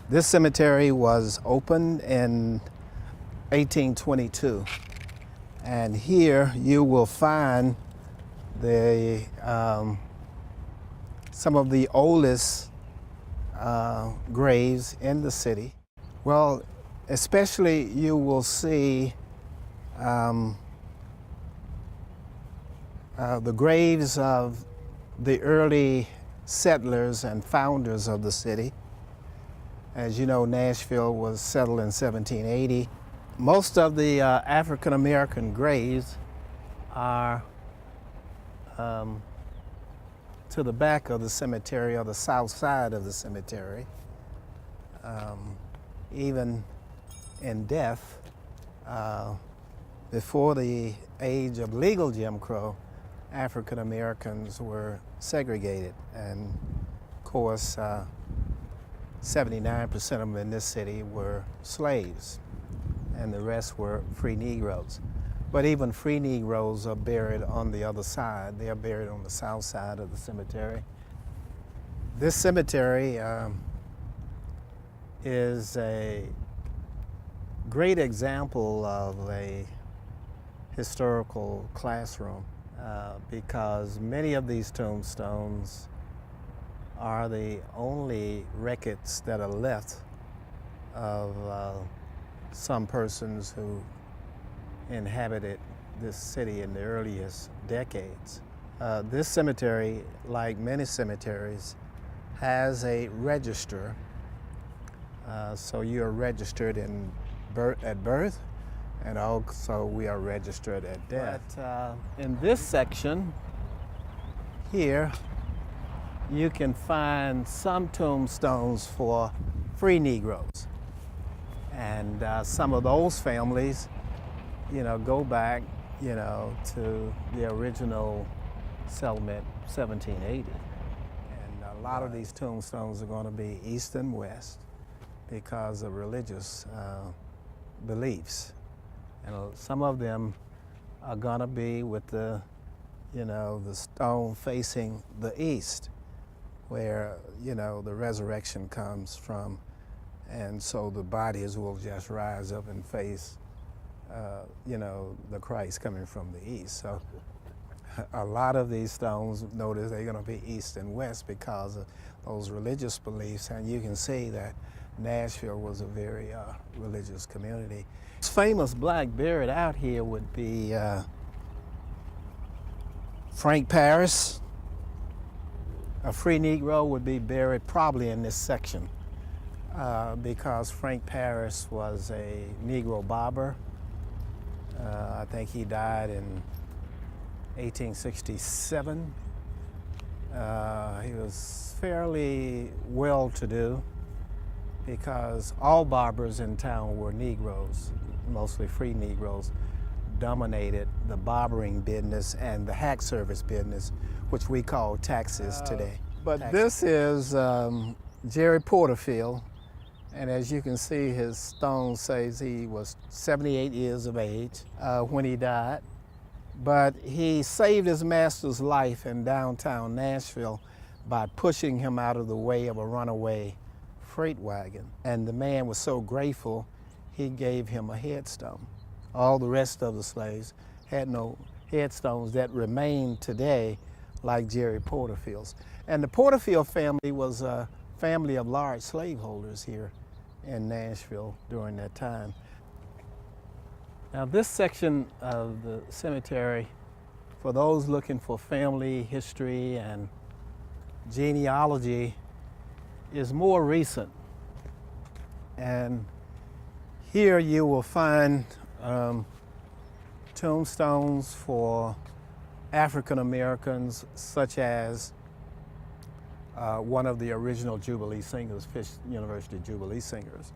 This cemetery was opened in 1822, and here you will find the some of the oldest graves in the city. Well, especially you will see the graves of the early settlers and founders of the city. As you know, Nashville was settled in 1780. Most of the African American graves are to the back of the cemetery, or the south side of the cemetery. Even in death, before the age of legal Jim Crow, African Americans were segregated, and of course 79% of them in this city were slaves, and the rest were free Negroes. But even free Negroes are buried on the other side. They are buried on the south side of the cemetery. This cemetery is a great example of a historical classroom because many of these tombstones are the only records that are left of some persons who inhabited this city in the earliest decades. This cemetery, like many cemeteries, has a register. So you are registered at birth, and also we are registered at death. But in this section here, you can find some tombstones for free Negroes. And some of those families, go back, to the original settlement, 1780. And a lot of these tombstones are going to be east and west because of religious beliefs. And some of them are going to be with the stone facing the east, where, the resurrection comes from. And so the bodies will just rise up and face, the Christ coming from the east. So a lot of these stones, notice they're going to be east and west because of those religious beliefs. And you can see that Nashville was a very religious community. This famous black buried out here would be Frank Paris. A free Negro would be buried probably in this section because Frank Paris was a Negro barber. I think he died in 1867. He was fairly well-to-do because all barbers in town were Negroes, mostly free Negroes, dominated the barbering business and the hack service business, which we call taxes today. But this is Jerry Porterfield, and as you can see, his stone says he was 78 years of age when he died. But he saved his master's life in downtown Nashville by pushing him out of the way of a runaway freight wagon. And the man was so grateful, he gave him a headstone. All the rest of the slaves had no headstones that remain today like Jerry Porterfield's. And the Porterfield family was a family of large slaveholders here in Nashville during that time. Now this section of the cemetery, for those looking for family history and genealogy, is more recent. And here you will find tombstones for African Americans, such as one of the original Jubilee singers, Fisk University Jubilee singers.